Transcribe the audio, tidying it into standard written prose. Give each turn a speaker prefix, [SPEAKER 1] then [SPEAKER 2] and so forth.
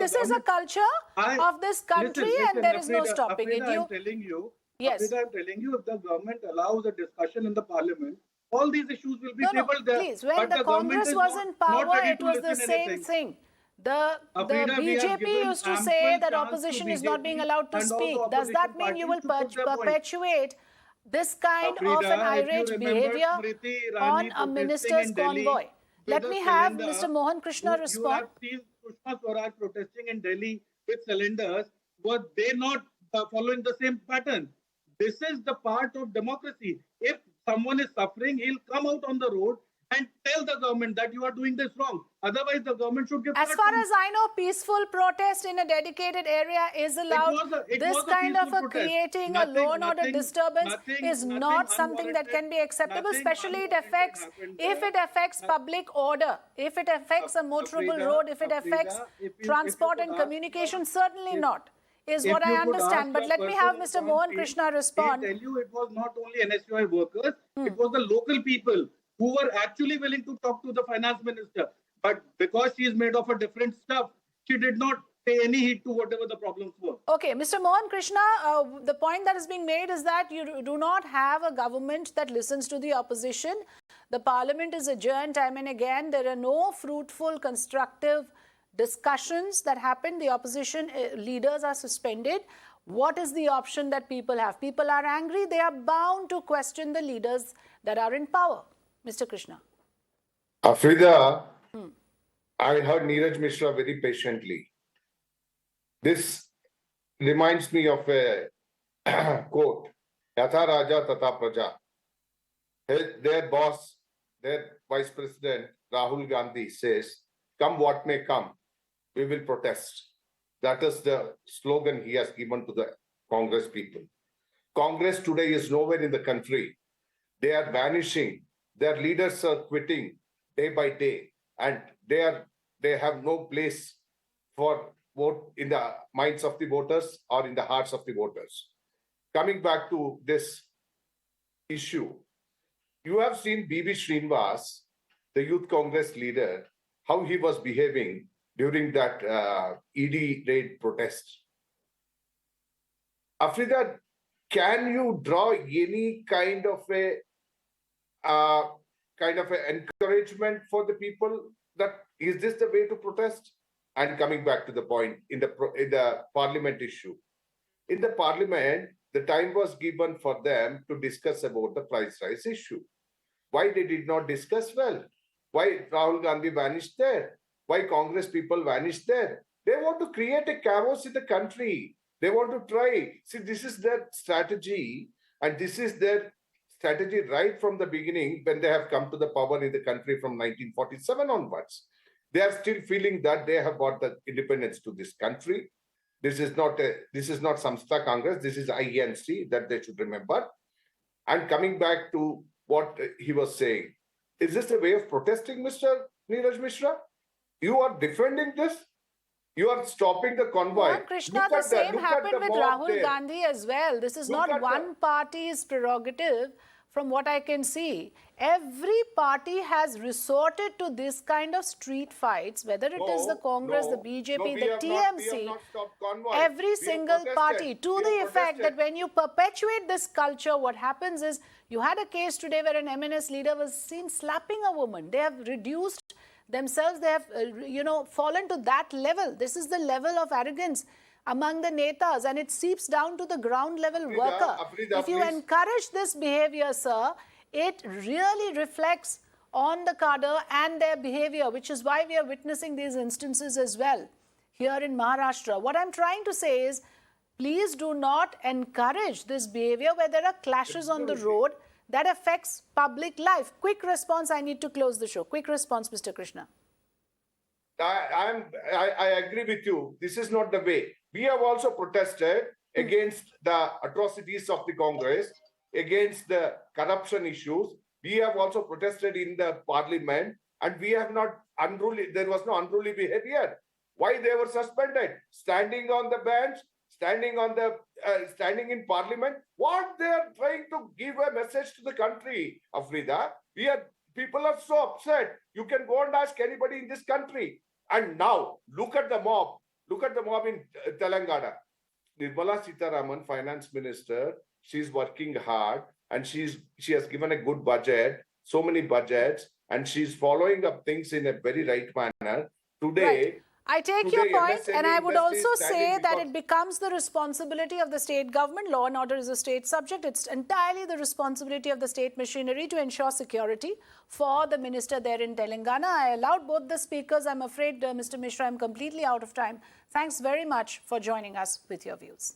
[SPEAKER 1] this is a culture of this country, and there is no stopping it.
[SPEAKER 2] I'm telling you,
[SPEAKER 1] yes.
[SPEAKER 2] Afrida, I'm telling you, if the government allows a discussion in the parliament, all these issues will be tabled there.
[SPEAKER 1] Please, when the Congress was in power, it was the same thing. The BJP used to say that opposition is not being allowed to speak. Does that mean you will perpetuate this kind of an irate behavior on a minister's convoy? Let me have Mr. Mohan Krishna respond.
[SPEAKER 2] You have seen Sushma Swaraj protesting in Delhi with cylinders. Were they not following the same pattern? This is the part of democracy. If someone is suffering, he'll come out on the road and tell the government that you are doing this wrong. Otherwise, the government should give.
[SPEAKER 1] As far as I know, peaceful protest in a dedicated area is allowed. This kind of creating a law and order disturbance is not something that can be acceptable, especially if it affects public order, if it affects a motorable road, if it affects transport and communication, certainly not, is what I understand. But let me have Mr. Mohan Krishna respond.
[SPEAKER 2] I tell you, it was not only NSUI workers, it was the local people who were actually willing to talk to the finance minister. But because she is made of a different stuff, she did not pay any heed to whatever the problems were.
[SPEAKER 1] Okay, Mr. Mohan Krishna, the point that is being made is that you do not have a government that listens to the opposition. The parliament is adjourned time and again. There are no fruitful, constructive discussions that happen. The opposition leaders are suspended. What is the option that people have? People are angry. They are bound to question the leaders that are in power. Mr. Krishna.
[SPEAKER 3] Afrida, I heard Neeraj Mishra very patiently. This reminds me of a quote, Yatha Raja Tata Praja. Their boss, their vice president, Rahul Gandhi says, come what may come, we will protest. That is the slogan he has given to the Congress people. Congress today is nowhere in the country. They are vanishing. Their leaders are quitting day by day, and they have no place for vote in the minds of the voters or in the hearts of the voters. Coming back to this issue, you have seen B.V. Srinivas, the Youth Congress leader, how he was behaving during that ED raid protest. Afrida, can you draw any kind of encouragement for the people that is this the way to protest? And coming back to the point in the parliament issue, in the parliament, the time was given for them to discuss about the price rise issue. Why they did not discuss well? Why Rahul Gandhi vanished there? Why Congress people vanished there? They want to create a chaos in the country. They want to try. See, this is their strategy, and this is their strategy right from the beginning when they have come to the power in the country from 1947 onwards. They are still feeling that they have brought the independence to this country. This is not Samstha Congress. This is INC that they should remember. And coming back to what he was saying, is this a way of protesting, Mr. Neeraj Mishra? You are defending this? You are stopping the convoy.
[SPEAKER 1] Mohan Krishna, the same happened with Rahul Gandhi as well. This is not one party's prerogative. From what I can see, every party has resorted to this kind of street fights, whether it is the Congress, the BJP, the TMC, every single party, to the effect that when you perpetuate this culture, what happens is, you had a case today where an MNS leader was seen slapping a woman. They have reduced themselves, they have, fallen to that level. This is the level of arrogance among the netas, and it seeps down to the ground level worker. If you encourage this behavior, sir, it really reflects on the cadre and their behavior, which is why we are witnessing these instances as well here in Maharashtra. What I'm trying to say is, please do not encourage this behavior where there are clashes on the road that affects public life. Quick response, I need to close the show. Quick response, Mr. Krishna.
[SPEAKER 3] I agree with you. This is not the way. We have also protested against the atrocities of the Congress, against the corruption issues. We have also protested in the parliament, and we have not unruly. There was no unruly behavior. Why they were suspended? Standing on the bench, standing in parliament. What they are trying to give a message to the country, Afrida. People are so upset. You can go and ask anybody in this country. And now, look at the mob. Look at the mob in Telangana. Nirmala Sitharaman, finance minister, she's working hard and she has given a good budget, so many budgets, and she's following up things in a very right manner. Today,
[SPEAKER 1] Right. I take your point, and I would also say that
[SPEAKER 3] because
[SPEAKER 1] it becomes the responsibility of the state government. Law and order is a state subject. It's entirely the responsibility of the state machinery to ensure security for the minister there in Telangana. I allowed both the speakers. I'm afraid, Mr. Mishra, I'm completely out of time. Thanks very much for joining us with your views.